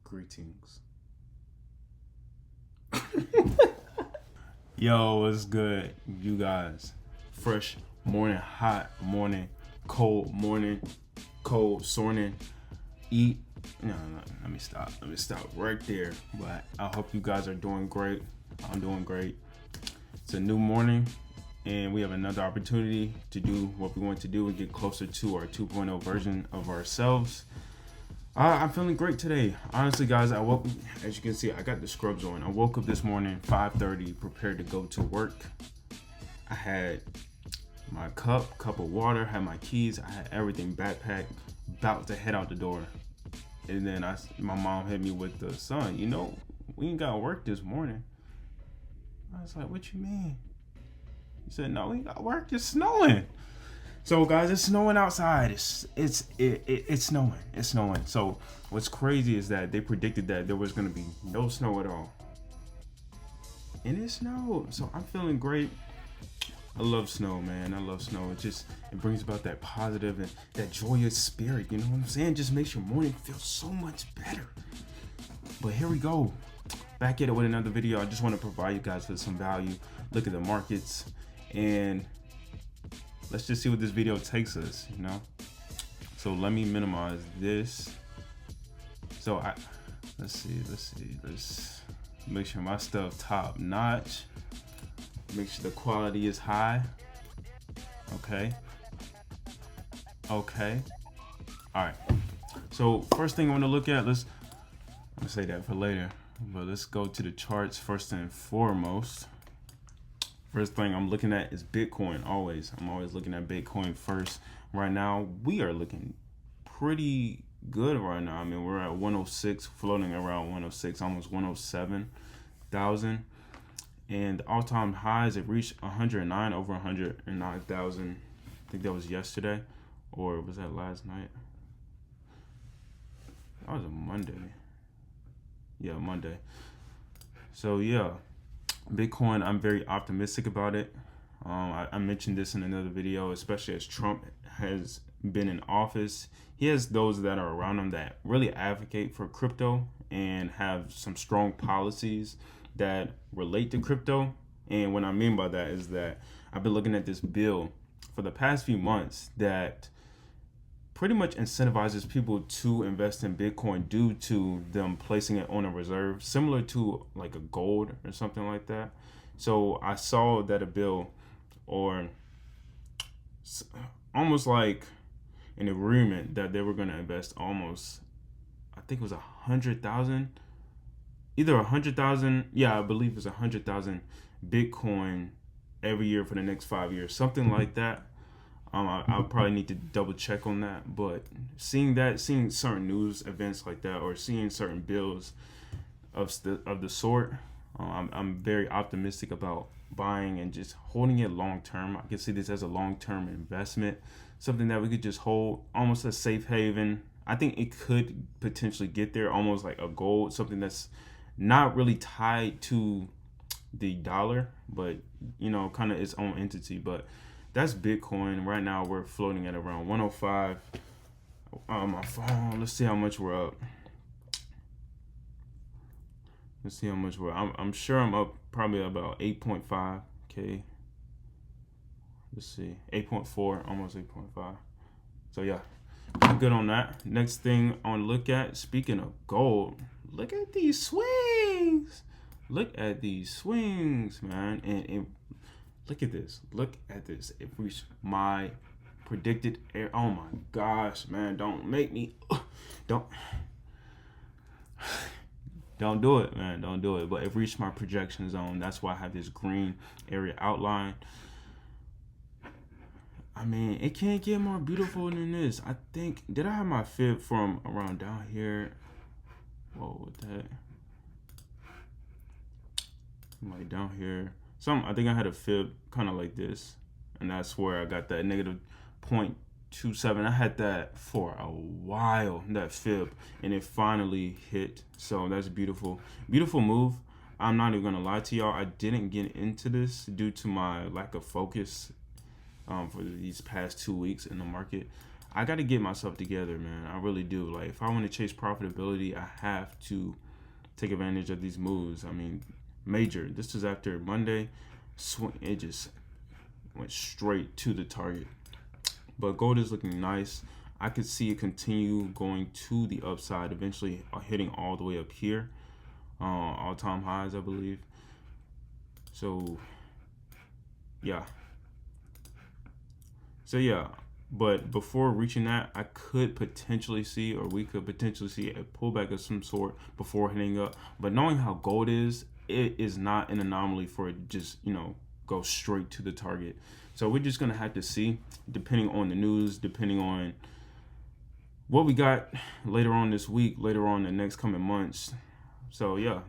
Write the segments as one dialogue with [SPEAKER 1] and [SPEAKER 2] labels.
[SPEAKER 1] Greetings. Yo, what's good, you guys? Fresh morning, hot morning, cold morning, cold sorting. Eat. No, let me stop. Let me stop right there. But I hope you guys are doing great. I'm doing great. It's a new morning, and we have another opportunity to do what we want to do and get closer to our 2.0 version of ourselves. I'm feeling great today. Honestly, guys, I woke, as you can see, I got the scrubs on. I woke up this morning, 5:30, prepared to go to work. I had my cup of water, had my keys, I had everything backpacked, about to head out the door. And then my mom hit me with the, son, we ain't got to work this morning. I was like, what you mean? He said, no, we ain't got to work, it's snowing. So guys, it's snowing outside. It's snowing. It's snowing. So what's crazy is that they predicted that there was gonna be no snow at all, and it snowed. So I'm feeling great. I love snow, man. I love snow. It brings about that positive and that joyous spirit. You know what I'm saying? Just makes your morning feel so much better. But here we go, back at it with another video. I just want to provide you guys with some value. Look at the markets and let's just see what this video takes us, So let me minimize this. So let's make sure my stuff top notch. Make sure the quality is high. Okay. All right. So first thing I want to look at, I'm gonna say that for later, but let's go to the charts first and foremost. First thing I'm looking at is Bitcoin. I'm always looking at Bitcoin first. Right now, we are looking pretty good right now. I mean, we're at 106, floating around 106, almost 107,000. And all-time highs, it reached 109, over 109,000. I think that was yesterday, or was that last night? That was a Monday. Yeah, Monday. So yeah. Bitcoin, I'm very optimistic about it. I mentioned this in another video, especially as Trump has been in office. He has those that are around him that really advocate for crypto and have some strong policies that relate to crypto. And what I mean by that is that I've been looking at this bill for the past few months that pretty much incentivizes people to invest in Bitcoin due to them placing it on a reserve, similar to like a gold or something like that. So I saw that a bill, or almost like an agreement, that they were going to invest almost, I think it was 100,000, either 100,000. Yeah, I believe it's 100,000 Bitcoin every year for the next 5 years, something like that. I'll probably need to double check on that, but seeing certain news events like that, or seeing certain bills of the sort, I'm very optimistic about buying and just holding it long term. I can see this as a long term investment, something that we could just hold, almost a safe haven. I think it could potentially get there, almost like a gold, something that's not really tied to the dollar, but kind of its own entity. But that's Bitcoin. Right now we're floating at around 105 on my phone. Let's see how much we're up. I'm sure I'm up probably about 8.5k. Let's see, 8.4, almost 8.5. So yeah, I'm good on that. Next thing I want to look at, speaking of gold, look at these swings. Man. And look at this. It reached my predicted air. Oh my gosh, man. Don't make me. Don't do it, man. Don't do it. But it reached my projection zone. That's why I have this green area outline. I mean, it can't get more beautiful than this. I think, did I have my fib from around down here? Whoa, what that? Like down here. I think I had a fib kind of like this, and that's where I got that negative 0.27. I had that for a while, that fib, and it finally hit. So that's beautiful move. I'm not even gonna lie to y'all, I didn't get into this due to my lack of focus for these past 2 weeks in the market. I got to get myself together, man. I really do. Like, if I want to chase profitability, I have to take advantage of these moves. I mean, major. This is after Monday. Swing, it just went straight to the target. But gold is looking nice. I could see it continue going to the upside, eventually hitting all the way up here, all-time highs, I believe. So, yeah. But before reaching that, I could potentially see, or we could potentially see a pullback of some sort before hitting up. But knowing how gold is, it is not an anomaly for it to just, go straight to the target. So we're just going to have to see, depending on the news, depending on what we got later on this week, later on the next coming months. So yeah,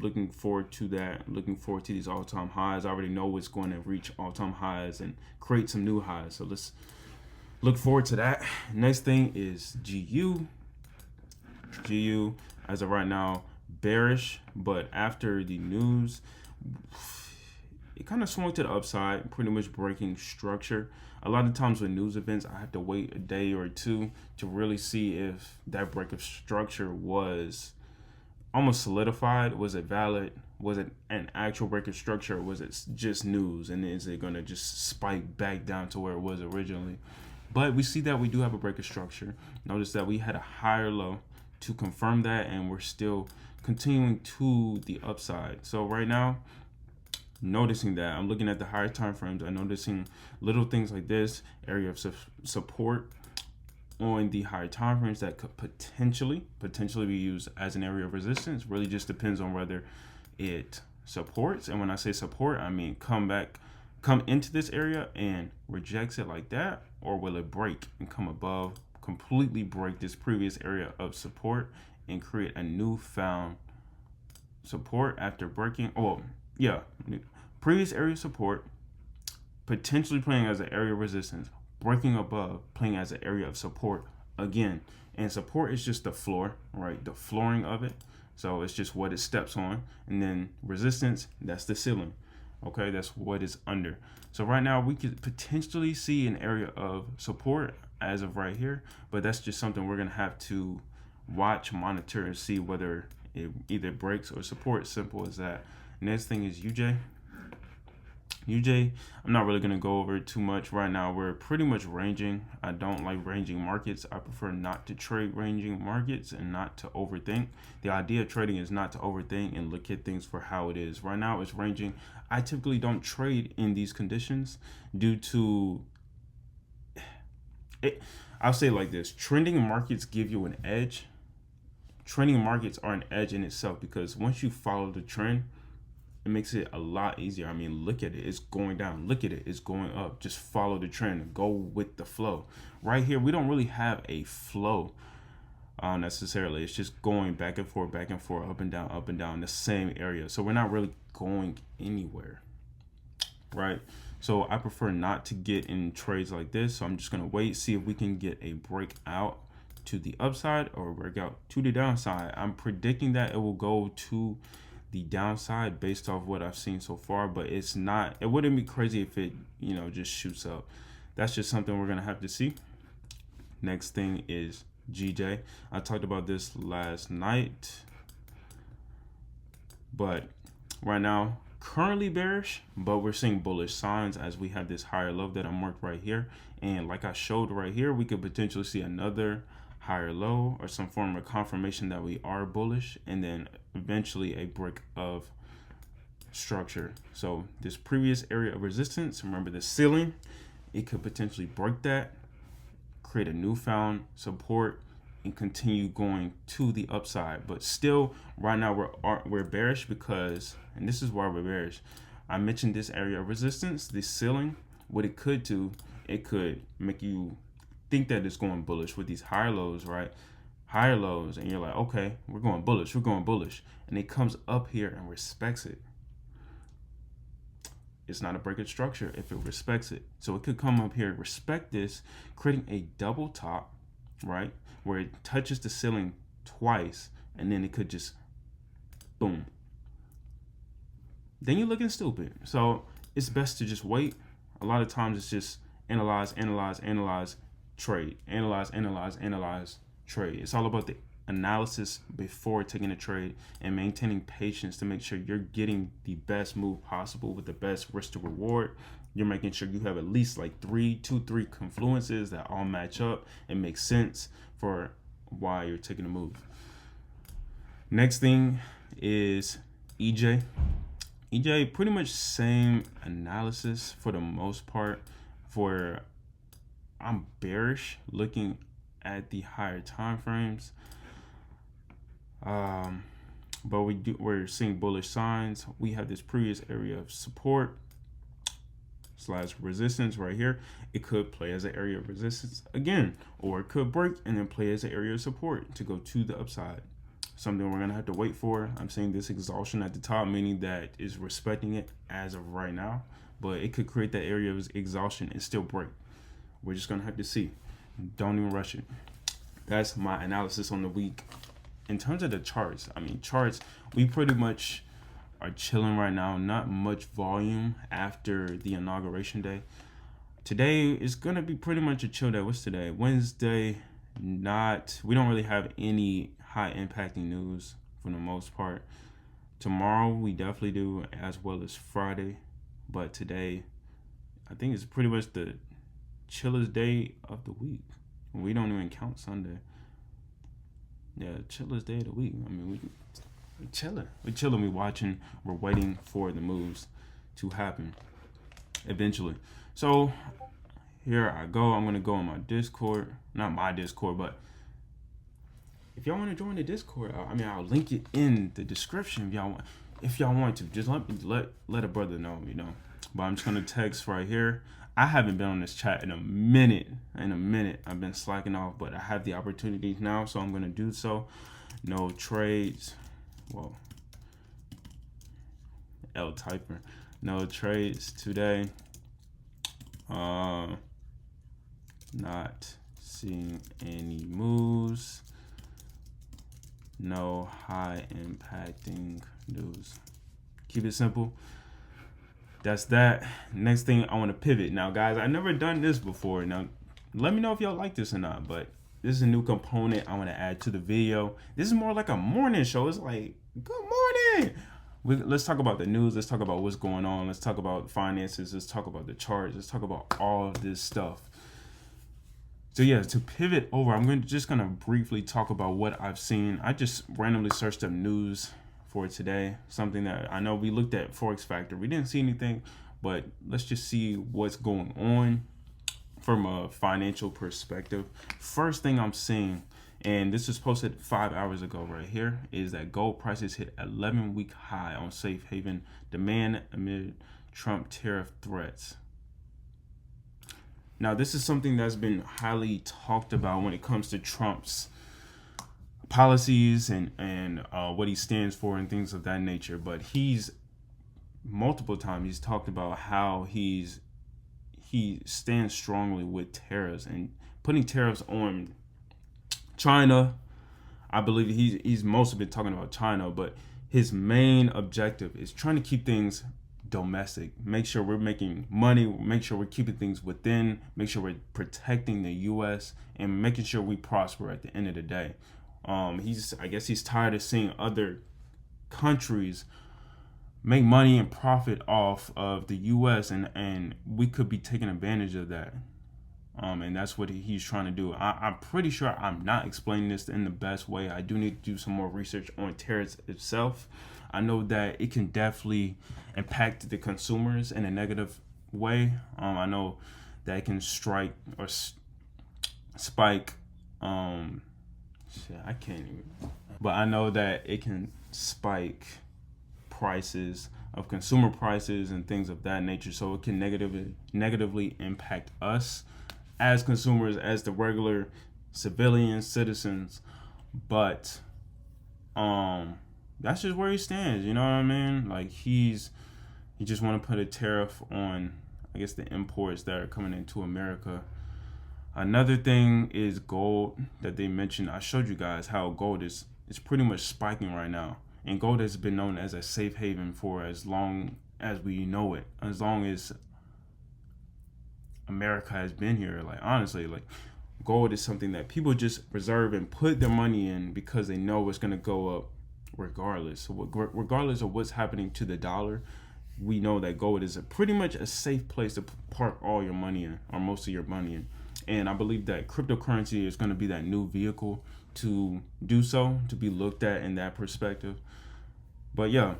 [SPEAKER 1] looking forward to that. Looking forward to these all-time highs. I already know it's going to reach all-time highs and create some new highs. So let's look forward to that. Next thing is GU. GU, as of right now, bearish, but after the news, it kind of swung to the upside, pretty much breaking structure. A lot of times with news events, I have to wait a day or two to really see if that break of structure was almost solidified. Was it valid? Was it an actual break of structure, or was it just news? And is it going to just spike back down to where it was originally? But we see that we do have a break of structure. Notice that we had a higher low to confirm that, and we're still continuing to the upside. So right now, noticing that, I'm looking at the higher time frames. I'm noticing little things like this area of support on the higher time frames that could potentially be used as an area of resistance. Really just depends on whether it supports, and when I say support, I mean come into this area and rejects it like that, or will it break and come above, completely break this previous area of support and create a newfound support after breaking. Previous area of support, potentially playing as an area of resistance, breaking above, playing as an area of support again. And support is just the floor, right? The flooring of it. So it's just what it steps on. And then resistance, that's the ceiling. Okay, that's what is under. So right now we could potentially see an area of support as of right here, but that's just something we're gonna have to watch, monitor, and see whether it either breaks or supports. Simple as that. Next thing is UJ. I'm not really going to go over it too much right now. We're pretty much ranging. I don't like ranging markets. I prefer not to trade ranging markets and not to overthink. The idea of trading is not to overthink and look at things for how it is. Right now it's ranging. I typically don't trade in these conditions due to it. I'll say it like this: trending markets give you an edge. Trending markets are an edge in itself, because once you follow the trend, it makes it a lot easier. I mean, look at it. It's going down. Look at it. It's going up. Just follow the trend. Go with the flow. Right here, we don't really have a flow necessarily. It's just going back and forth, up and down, the same area. So we're not really going anywhere, right? So I prefer not to get in trades like this. So I'm just going to wait, see if we can get a breakout to the upside or breakout to the downside. I'm predicting that it will go to the downside based off what I've seen so far, but it wouldn't be crazy if it just shoots up. That's just something we're gonna have to see. Next thing is GJ. I talked about this last night, but right now currently bearish, but we're seeing bullish signs as we have this higher low that I marked right here, and like I showed right here, we could potentially see another higher low or some form of confirmation that we are bullish, and then eventually a break of structure. So this previous area of resistance, remember the ceiling, it could potentially break that, create a newfound support, and continue going to the upside. But still right now we're bearish because, and this is why we're bearish, I mentioned this area of resistance, this ceiling. What it could do, it could make you think that it's going bullish with these higher lows, right? Higher lows, and you're like, okay, we're going bullish, and it comes up here and respects it. It's not a break of structure if it respects it. So it could come up here, respect this, creating a double top, right, where it touches the ceiling twice, and then it could just boom. Then you're looking stupid. So it's best to just wait. A lot of times it's just analyze, trade. Analyze, trade. It's all about the analysis before taking a trade and maintaining patience to make sure you're getting the best move possible with the best risk to reward. You're making sure you have at least like three confluences that all match up and make sense for why you're taking a move. Next thing is EJ. EJ, pretty much same analysis for the most part. For I'm bearish looking at the higher time frames. But we're seeing bullish signs. We have this previous area of support / resistance right here. It could play as an area of resistance again, or it could break and then play as an area of support to go to the upside. Something we're gonna have to wait for. I'm seeing this exhaustion at the top, meaning that is respecting it as of right now, but it could create that area of exhaustion and still break. We're just gonna have to see. Don't even rush it. That's my analysis on the week. In terms of the charts, we pretty much are chilling right now. Not much volume after the inauguration day. Today is gonna be pretty much a chill day. What's today? Wednesday. We don't really have any high impacting news for the most part. Tomorrow we definitely do, as well as Friday. But today, I think it's pretty much the chillest day of the week. We don't even count Sunday. Yeah, chillest day of the week. We're chilling. We're watching. We're waiting for the moves to happen eventually. So here I go. I'm gonna go on my Discord. Not my Discord, but if y'all want to join the Discord, I'll link it in the description if y'all want to. Just let a brother know, But I'm just gonna text right here. I haven't been on this chat in a minute. I've been slacking off, but I have the opportunities now, so I'm gonna do so. No trades. Whoa. L typer. No trades today. Not seeing any moves. No high impacting news. Keep it simple. That's that. Next thing, I want to pivot. Now, guys, I've never done this before. Now, let me know if y'all like this or not, but this is a new component I want to add to the video. This is more like a morning show. It's like, good morning. Let's talk about the news. Let's talk about what's going on. Let's talk about finances. Let's talk about the charts. Let's talk about all of this stuff. So yeah, to pivot over, I'm just gonna briefly talk about what I've seen. I just randomly searched up news for today. Something that I know we looked at Forex Factor. We didn't see anything, but let's just see what's going on from a financial perspective. First thing I'm seeing, and this was posted 5 hours ago right here, is that gold prices hit 11-week high on safe haven demand amid Trump tariff threats. Now, this is something that's been highly talked about when it comes to Trump's policies and what he stands for and things of that nature. But he's multiple times he's talked about how he stands strongly with tariffs and putting tariffs on China. I believe he's mostly been talking about China, but his main objective is trying to keep things domestic, make sure we're making money, make sure we're keeping things within, make sure we're protecting the U.S. and making sure we prosper at the end of the day. I guess he's tired of seeing other countries make money and profit off of the U.S. and we could be taking advantage of that. And that's what he's trying to do. I'm pretty sure I'm not explaining this in the best way. I do need to do some more research on tariffs itself. I know that it can definitely impact the consumers in a negative way. I know that it can strike or spike. I can't even. But I know that it can spike prices of consumer prices and things of that nature. So it can negatively impact us as consumers, as the regular civilians, citizens. But that's just where he stands, you know what I mean? Like he just want to put a tariff on, I guess, the imports that are coming into America. Another thing is gold that they mentioned. I showed you guys how gold is pretty much spiking right now. And gold has been known as a safe haven for as long as we know it. As long as America has been here. Like, honestly, like gold is something that people just reserve and put their money in because they know it's going to go up regardless. So regardless of what's happening to the dollar, we know that gold is pretty much a safe place to park all your money in, or most of your money in. And I believe that cryptocurrency is going to be that new vehicle to do so, to be looked at in that perspective. But yeah,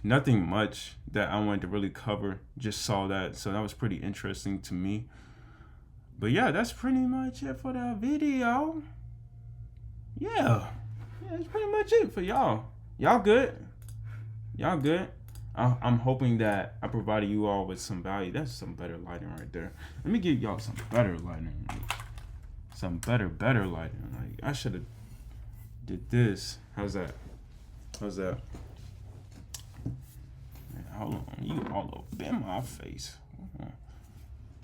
[SPEAKER 1] nothing much that I wanted to really cover. Just saw that, so that was pretty interesting to me. But yeah, that's pretty much it for that video. Yeah, that's pretty much it for y'all. Y'all good? Y'all good? I'm hoping that I provided you all with some value. That's some better lighting right there. Let me give y'all some better lighting. Some better lighting. Like, I should have did this. How's that? How's that? Man, hold on. You all up in my face.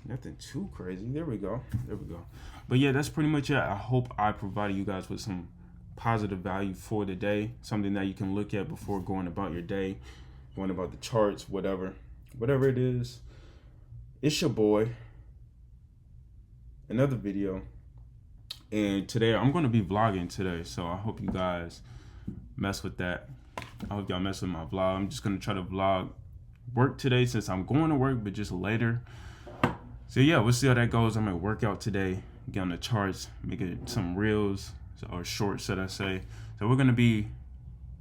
[SPEAKER 1] Nothing too crazy. There we go. But yeah, that's pretty much it. I hope I provided you guys with some positive value for the day. Something that you can look at before going about your day. Going about the charts, whatever it is. It's your boy. Another video. And today I'm going to be vlogging today, so I hope you guys mess with that. I hope y'all mess with my vlog. I'm just going to try to vlog work today since I'm going to work, but just later. So yeah, we'll see how that goes. I'm going to work out today, get on the charts, make it some reels or shorts, should I say. So we're going to be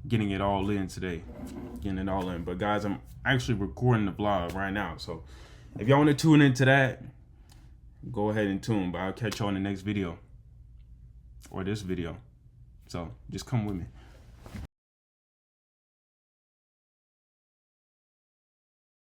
[SPEAKER 1] getting it all in today, But guys, I'm actually recording the vlog right now, so if y'all want to tune into that, go ahead and tune. But I'll catch y'all in the next video or this video, so just come with me.